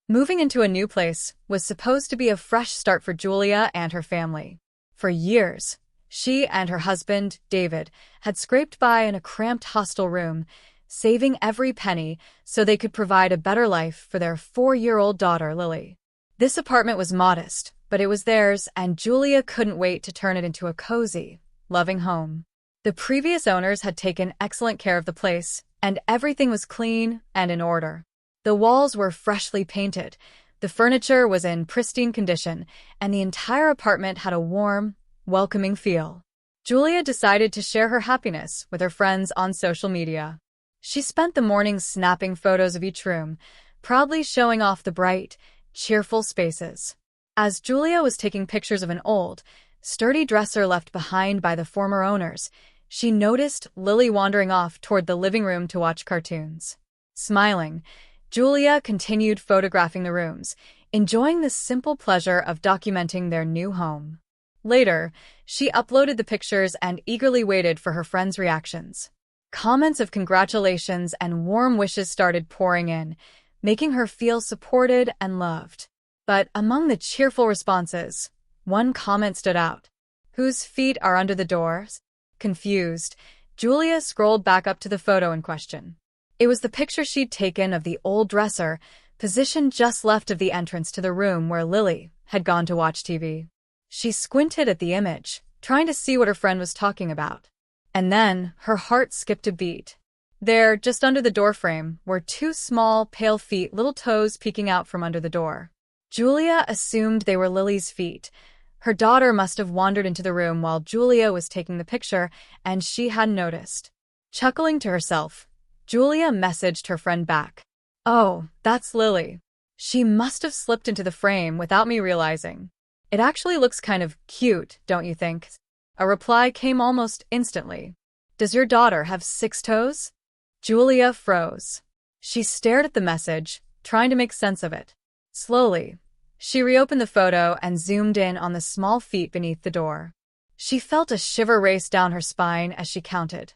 Moving into a new place was supposed to be a fresh start for Julia and her family. For years, she and her husband, David, had scraped by in a cramped hostel room, saving every penny so they could provide a better life for their 4-year-old daughter, Lily. This apartment was modest, but it was theirs, and Julia couldn't wait to turn it into a cozy, loving home. The previous owners had taken excellent care of the place, and everything was clean and in order. The walls were freshly painted, the furniture was in pristine condition, and the entire apartment had a warm, welcoming feel. Julia decided to share her happiness with her friends on social media. She spent the morning snapping photos of each room, proudly showing off the bright, cheerful spaces. As Julia was taking pictures of an old, sturdy dresser left behind by the former owners, she noticed Lily wandering off toward the living room to watch cartoons. Smiling, Julia continued photographing the rooms, enjoying the simple pleasure of documenting their new home. Later, she uploaded the pictures and eagerly waited for her friends' reactions. Comments of congratulations and warm wishes started pouring in, making her feel supported and loved. But among the cheerful responses, one comment stood out. "Whose feet are under the doors?" Confused, Julia scrolled back up to the photo in question. It was the picture she'd taken of the old dresser, positioned just left of the entrance to the room where Lily had gone to watch TV. She squinted at the image, trying to see what her friend was talking about. And then, her heart skipped a beat. There, just under the doorframe, were two small, pale feet, little toes peeking out from under the door. Julia assumed they were Lily's feet. Her daughter must have wandered into the room while Julia was taking the picture, and she hadn't noticed. Chuckling to herself, Julia messaged her friend back. "Oh, that's Lily. She must have slipped into the frame without me realizing. It actually looks kind of cute, don't you think?" A reply came almost instantly. "Does your daughter have 6 toes?" Julia froze. She stared at the message, trying to make sense of it. Slowly, she reopened the photo and zoomed in on the small feet beneath the door. She felt a shiver race down her spine as she counted.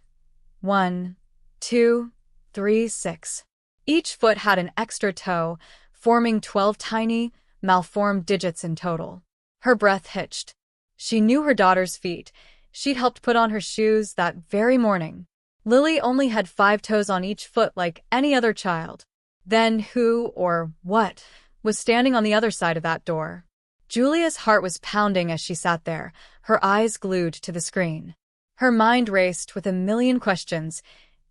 1, 2, 3, 6. Each foot had an extra toe, forming 12 tiny, malformed digits in total. Her breath hitched. She knew her daughter's feet. She'd helped put on her shoes that very morning. Lily only had 5 toes on each foot like any other child. Then who, or what, was standing on the other side of that door? Julia's heart was pounding as she sat there, her eyes glued to the screen. Her mind raced with a million questions,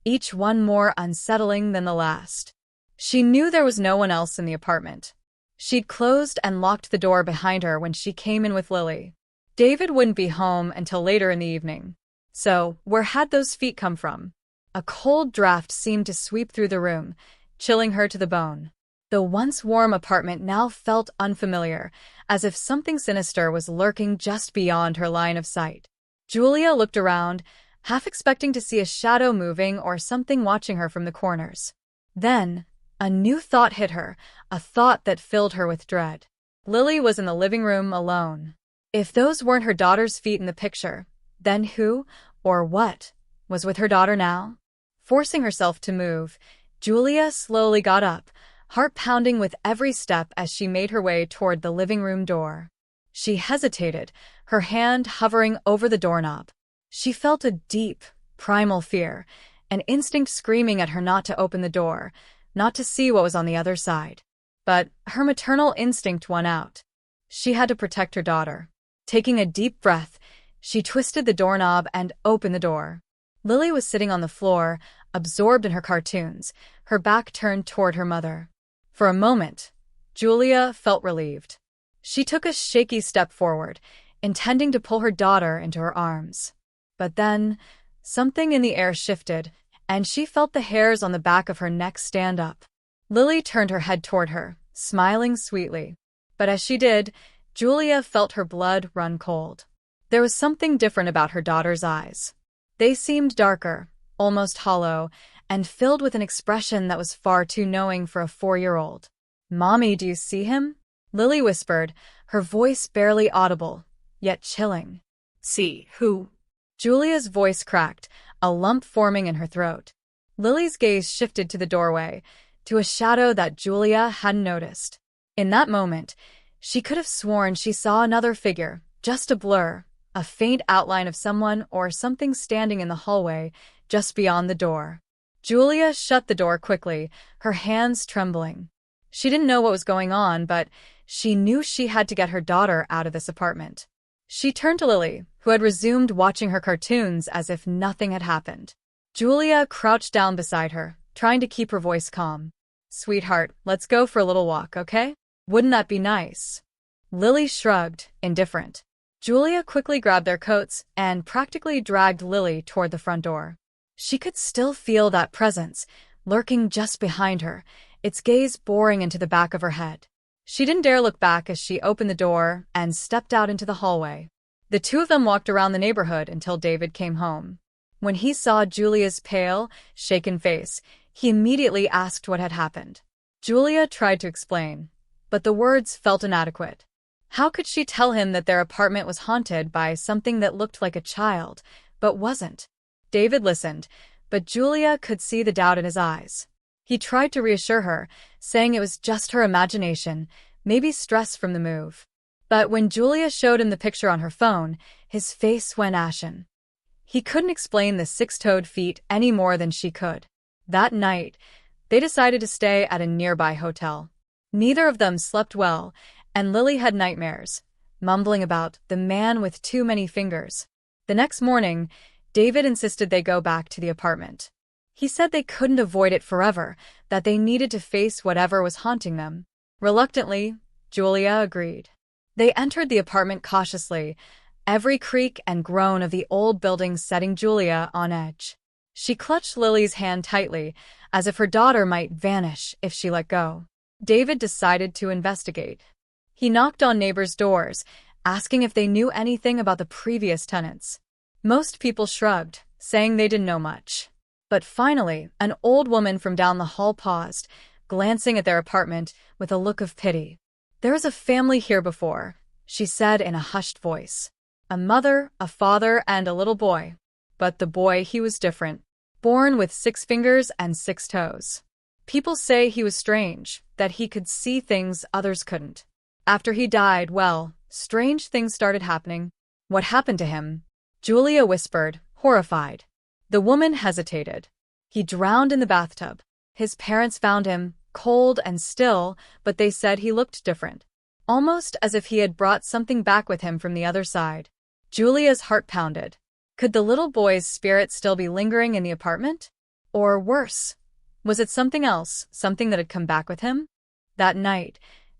each one more unsettling than the last. She knew there was no one else in the apartment. She'd closed and locked the door behind her when she came in with Lily. David wouldn't be home until later in the evening. So, where had those feet come from? A cold draft seemed to sweep through the room, chilling her to the bone. The once warm apartment now felt unfamiliar, as if something sinister was lurking just beyond her line of sight. Julia looked around, half expecting to see a shadow moving or something watching her from the corners. Then, a new thought hit her, a thought that filled her with dread. Lily was in the living room alone. If those weren't her daughter's feet in the picture, then who, or what, was with her daughter now? Forcing herself to move, Julia slowly got up, heart pounding with every step as she made her way toward the living room door. She hesitated, her hand hovering over the doorknob. She felt a deep, primal fear, an instinct screaming at her not to open the door, not to see what was on the other side. But her maternal instinct won out. She had to protect her daughter. Taking a deep breath, she twisted the doorknob and opened the door. Lily was sitting on the floor, absorbed in her cartoons, her back turned toward her mother. For a moment, Julia felt relieved. She took a shaky step forward, intending to pull her daughter into her arms. But then, something in the air shifted, and she felt the hairs on the back of her neck stand up. Lily turned her head toward her, smiling sweetly. But as she did, Julia felt her blood run cold. There was something different about her daughter's eyes. They seemed darker, almost hollow, and filled with an expression that was far too knowing for a 4-year-old. "Mommy, do you see him?" Lily whispered, her voice barely audible, yet chilling. "See who?" Julia's voice cracked, a lump forming in her throat. Lily's gaze shifted to the doorway, to a shadow that Julia hadn't noticed. In that moment, she could have sworn she saw another figure, just a blur, a faint outline of someone or something standing in the hallway just beyond the door. Julia shut the door quickly, her hands trembling. She didn't know what was going on, but she knew she had to get her daughter out of this apartment. She turned to Lily, who had resumed watching her cartoons as if nothing had happened. Julia crouched down beside her, trying to keep her voice calm. "Sweetheart, let's go for a little walk, okay? Wouldn't that be nice?" Lily shrugged, indifferent. Julia quickly grabbed their coats and practically dragged Lily toward the front door. She could still feel that presence, lurking just behind her, its gaze boring into the back of her head. She didn't dare look back as she opened the door and stepped out into the hallway. The two of them walked around the neighborhood until David came home. When he saw Julia's pale, shaken face, he immediately asked what had happened. Julia tried to explain, but the words felt inadequate. How could she tell him that their apartment was haunted by something that looked like a child, but wasn't? David listened, but Julia could see the doubt in his eyes. He tried to reassure her, saying it was just her imagination, maybe stress from the move. But when Julia showed him the picture on her phone, his face went ashen. He couldn't explain the six-toed feet any more than she could. That night, they decided to stay at a nearby hotel. Neither of them slept well, and Lily had nightmares, mumbling about the man with too many fingers. The next morning, David insisted they go back to the apartment. He said they couldn't avoid it forever, that they needed to face whatever was haunting them. Reluctantly, Julia agreed. They entered the apartment cautiously, every creak and groan of the old building setting Julia on edge. She clutched Lily's hand tightly, as if her daughter might vanish if she let go. David decided to investigate. He knocked on neighbors' doors, asking if they knew anything about the previous tenants. Most people shrugged, saying they didn't know much. But finally, an old woman from down the hall paused, glancing at their apartment with a look of pity. "There is a family here before," she said in a hushed voice. "A mother, a father, and a little boy. But the boy, he was different. Born with 6 fingers and 6 toes. People say he was strange, that he could see things others couldn't. After he died, well, strange things started happening." "What happened to him?" Julia whispered, horrified. The woman hesitated. "He drowned in the bathtub. His parents found him, cold and still, but they said he looked different. Almost as if he had brought something back with him from the other side." Julia's heart pounded. Could the little boy's spirit still be lingering in the apartment? Or worse, was it something else, something that had come back with him? That night,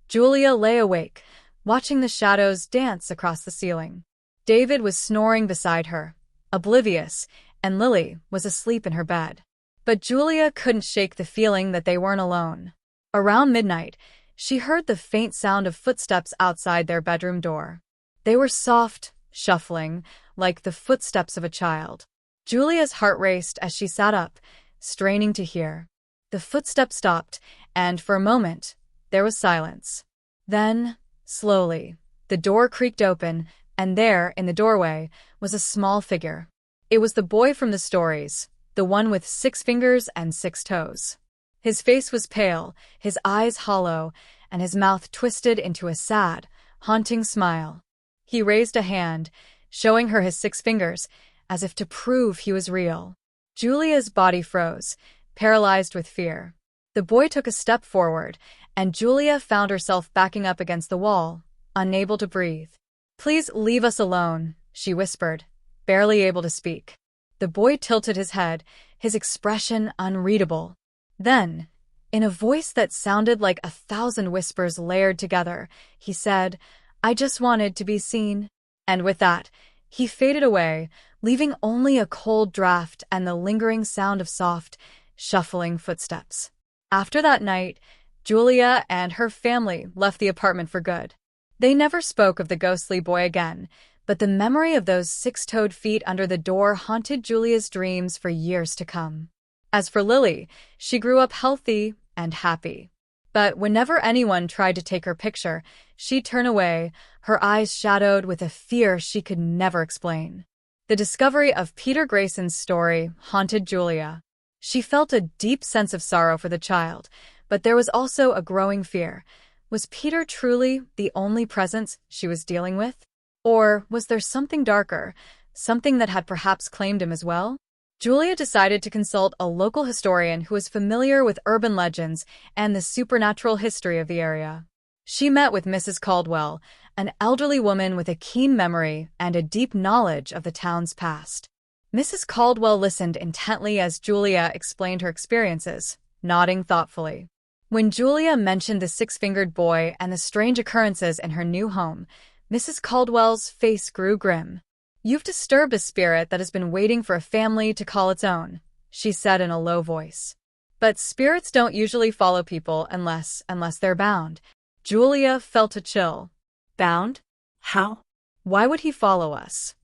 Julia lay awake, watching the shadows dance across the ceiling. David was snoring beside her, oblivious, and Lily was asleep in her bed. But Julia couldn't shake the feeling that they weren't alone. Around midnight, she heard the faint sound of footsteps outside their bedroom door. They were soft, shuffling, like the footsteps of a child. Julia's heart raced as she sat up, straining to hear. The footsteps stopped, and for a moment, there was silence. Then, slowly, the door creaked open, and there, in the doorway, was a small figure. It was the boy from the stories, the one with 6 fingers and 6 toes. His face was pale, his eyes hollow, and his mouth twisted into a sad, haunting smile. He raised a hand, showing her his 6 fingers, as if to prove he was real. Julia's body froze, paralyzed with fear. The boy took a step forward, and Julia found herself backing up against the wall, unable to breathe. "Please leave us alone," she whispered, barely able to speak. The boy tilted his head, his expression unreadable. Then, in a voice that sounded like 1,000 whispers layered together, he said, "I just wanted to be seen." And with that, he faded away, leaving only a cold draft and the lingering sound of soft, shuffling footsteps. After that night, Julia and her family left the apartment for good. They never spoke of the ghostly boy again, but the memory of those 6-toed feet under the door haunted Julia's dreams for years to come. As for Lily, she grew up healthy and happy. But whenever anyone tried to take her picture, she'd turn away, her eyes shadowed with a fear she could never explain. The discovery of Peter Grayson's story haunted Julia. She felt a deep sense of sorrow for the child, but there was also a growing fear. Was Peter truly the only presence she was dealing with? Or was there something darker, something that had perhaps claimed him as well? Julia decided to consult a local historian who was familiar with urban legends and the supernatural history of the area. She met with Mrs. Caldwell, an elderly woman with a keen memory and a deep knowledge of the town's past. Mrs. Caldwell listened intently as Julia explained her experiences, nodding thoughtfully. When Julia mentioned the six-fingered boy and the strange occurrences in her new home, Mrs. Caldwell's face grew grim. "You've disturbed a spirit that has been waiting for a family to call its own," she said in a low voice. "But spirits don't usually follow people unless they're bound." Julia felt a chill. "Bound? How? Why would he follow us?"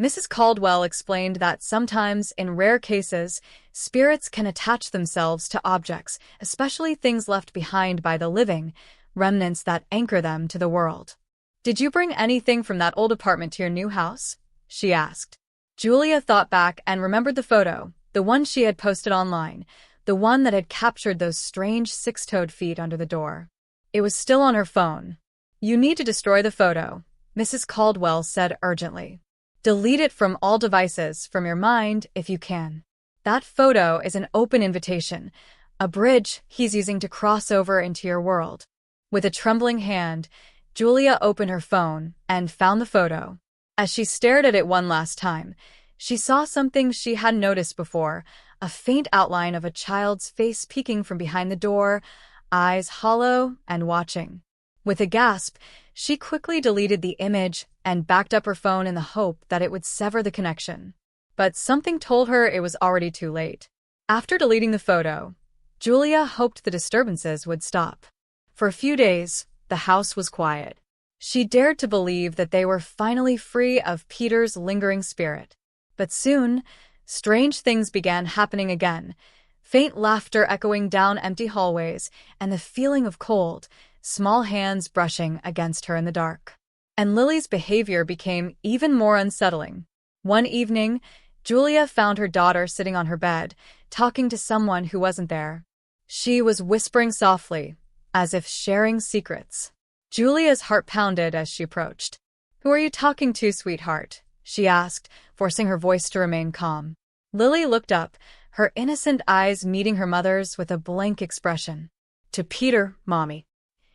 Mrs. Caldwell explained that sometimes, in rare cases, spirits can attach themselves to objects, especially things left behind by the living, remnants that anchor them to the world. "Did you bring anything from that old apartment to your new house?" she asked. Julia thought back and remembered the photo, the one she had posted online, the one that had captured those strange six-toed feet under the door. It was still on her phone. "You need to destroy the photo," Mrs. Caldwell said urgently. "Delete it from all devices, from your mind, if you can. That photo is an open invitation, a bridge he's using to cross over into your world." With a trembling hand, Julia opened her phone and found the photo. As she stared at it one last time, she saw something she hadn't noticed before, a faint outline of a child's face peeking from behind the door, eyes hollow and watching. With a gasp, she quickly deleted the image and backed up her phone in the hope that it would sever the connection. But something told her it was already too late. After deleting the photo, Julia hoped the disturbances would stop. For a few days, the house was quiet. She dared to believe that they were finally free of Peter's lingering spirit. But soon, strange things began happening again. Faint laughter echoing down empty hallways, and the feeling of cold, small hands brushing against her in the dark. And Lily's behavior became even more unsettling. One evening, Julia found her daughter sitting on her bed, talking to someone who wasn't there. She was whispering softly, as if sharing secrets. Julia's heart pounded as she approached. "Who are you talking to, sweetheart?" she asked, forcing her voice to remain calm. Lily looked up, her innocent eyes meeting her mother's with a blank expression. "To Peter, Mommy.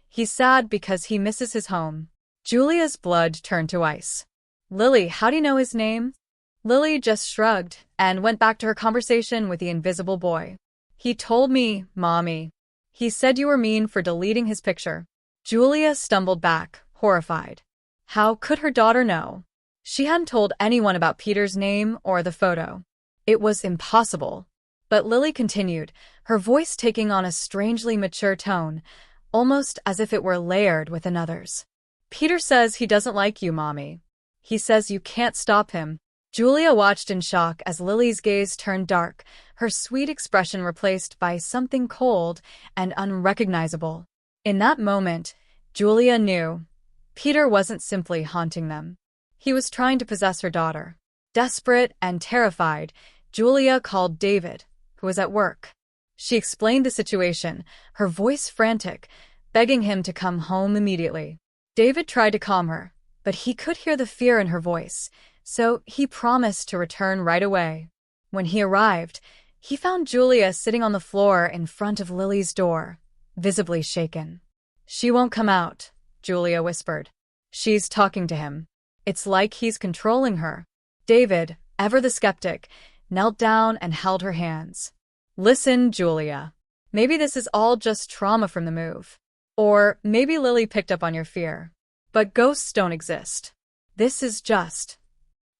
He's sad because he misses his home." Julia's blood turned to ice. "Lily, how do you know his name?" Lily just shrugged and went back to her conversation with the invisible boy. "He told me, Mommy. He said you were mean for deleting his picture." Julia stumbled back, horrified. How could her daughter know? She hadn't told anyone about Peter's name or the photo. It was impossible. But Lily continued, her voice taking on a strangely mature tone, almost as if it were layered with another's. "Peter says he doesn't like you, Mommy. He says you can't stop him." Julia watched in shock as Lily's gaze turned dark, her sweet expression replaced by something cold and unrecognizable. In that moment, Julia knew Peter wasn't simply haunting them. He was trying to possess her daughter. Desperate and terrified, Julia called David, who was at work. She explained the situation, her voice frantic, begging him to come home immediately. David tried to calm her, but he could hear the fear in her voice, so he promised to return right away. When he arrived, he found Julia sitting on the floor in front of Lily's door, visibly shaken. "She won't come out," Julia whispered. "She's talking to him. It's like he's controlling her." David, ever the skeptic, knelt down and held her hands. "Listen, Julia. Maybe this is all just trauma from the move. Or maybe Lily picked up on your fear. But ghosts don't exist. This is just..."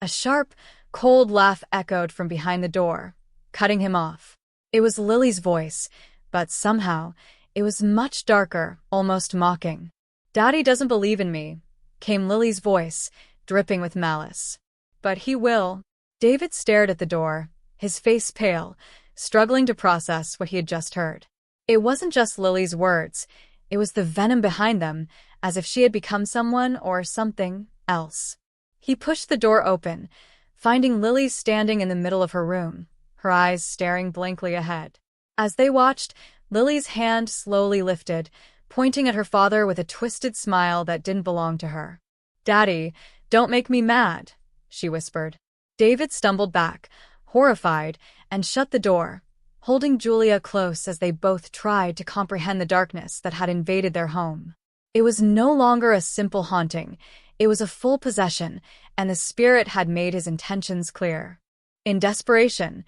A sharp, cold laugh echoed from behind the door, cutting him off. It was Lily's voice, but somehow, it was much darker, almost mocking. "Daddy doesn't believe in me," came Lily's voice, dripping with malice. "But he will." David stared at the door, his face pale, struggling to process what he had just heard. It wasn't just Lily's words, it was the venom behind them, as if she had become someone or something else. He pushed the door open, finding Lily standing in the middle of her room, her eyes staring blankly ahead. As they watched, Lily's hand slowly lifted, pointing at her father with a twisted smile that didn't belong to her. "Daddy, don't make me mad," she whispered. David stumbled back, horrified, and shut the door, holding Julia close as they both tried to comprehend the darkness that had invaded their home. It was no longer a simple haunting, it was a full possession, and the spirit had made his intentions clear. In desperation,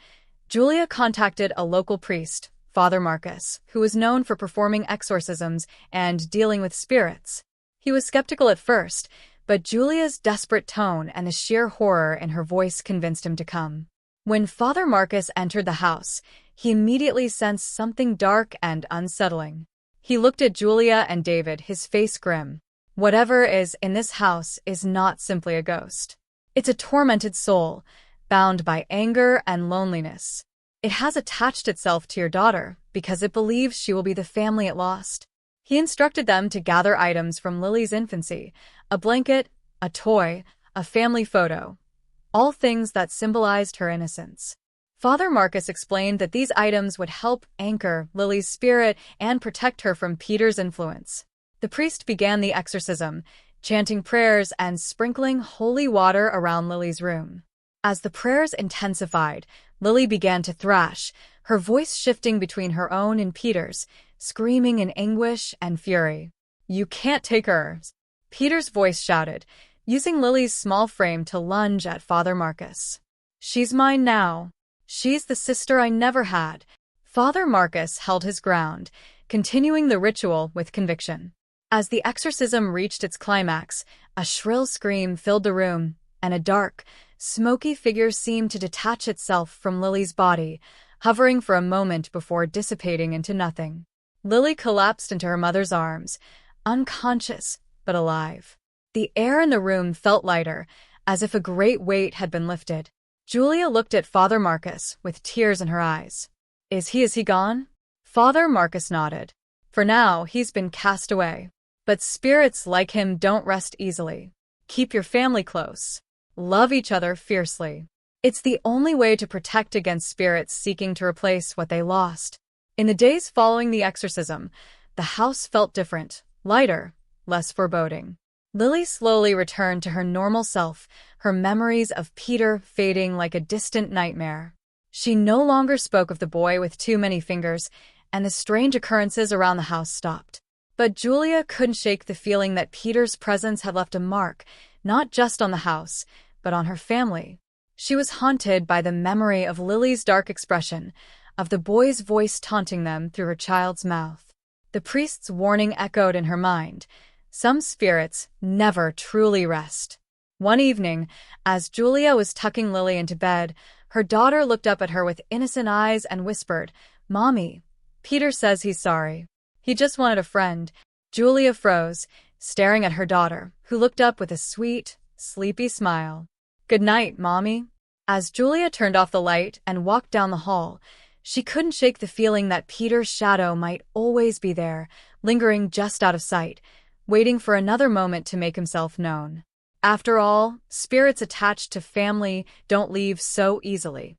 Julia contacted a local priest, Father Marcus, who was known for performing exorcisms and dealing with spirits. He was skeptical at first, but Julia's desperate tone and the sheer horror in her voice convinced him to come. When Father Marcus entered the house, he immediately sensed something dark and unsettling. He looked at Julia and David, his face grim. "Whatever is in this house is not simply a ghost. It's a tormented soul, bound by anger and loneliness. It has attached itself to your daughter because it believes she will be the family it lost." He instructed them to gather items from Lily's infancy, a blanket, a toy, a family photo, all things that symbolized her innocence. Father Marcus explained that these items would help anchor Lily's spirit and protect her from Peter's influence. The priest began the exorcism, chanting prayers and sprinkling holy water around Lily's room. As the prayers intensified, Lily began to thrash, her voice shifting between her own and Peter's, screaming in anguish and fury. "You can't take her," Peter's voice shouted, using Lily's small frame to lunge at Father Marcus. "She's mine now. She's the sister I never had." Father Marcus held his ground, continuing the ritual with conviction. As the exorcism reached its climax, a shrill scream filled the room, and a dark, smoky figure seemed to detach itself from Lily's body, hovering for a moment before dissipating into nothing. Lily collapsed into her mother's arms, unconscious but alive. The air in the room felt lighter, as if a great weight had been lifted. Julia looked at Father Marcus with tears in her eyes. Is he gone?" Father Marcus nodded. "For now, he's been cast away. But spirits like him don't rest easily. Keep your family close. Love each other fiercely. It's the only way to protect against spirits seeking to replace what they lost." In the days following the exorcism, the house felt different, lighter, less foreboding. Lily slowly returned to her normal self, her memories of Peter fading like a distant nightmare. She no longer spoke of the boy with too many fingers, and the strange occurrences around the house stopped. But Julia couldn't shake the feeling that Peter's presence had left a mark, not just on the house, but on her family. She was haunted by the memory of Lily's dark expression, of the boy's voice taunting them through her child's mouth. The priest's warning echoed in her mind. Some spirits never truly rest. One evening, as Julia was tucking Lily into bed, her daughter looked up at her with innocent eyes and whispered, "Mommy, Peter says he's sorry. He just wanted a friend." Julia froze, staring at her daughter, who looked up with a sweet, sleepy smile. "Good night, Mommy." As Julia turned off the light and walked down the hall, she couldn't shake the feeling that Peter's shadow might always be there, lingering just out of sight, waiting for another moment to make himself known. After all, spirits attached to family don't leave so easily.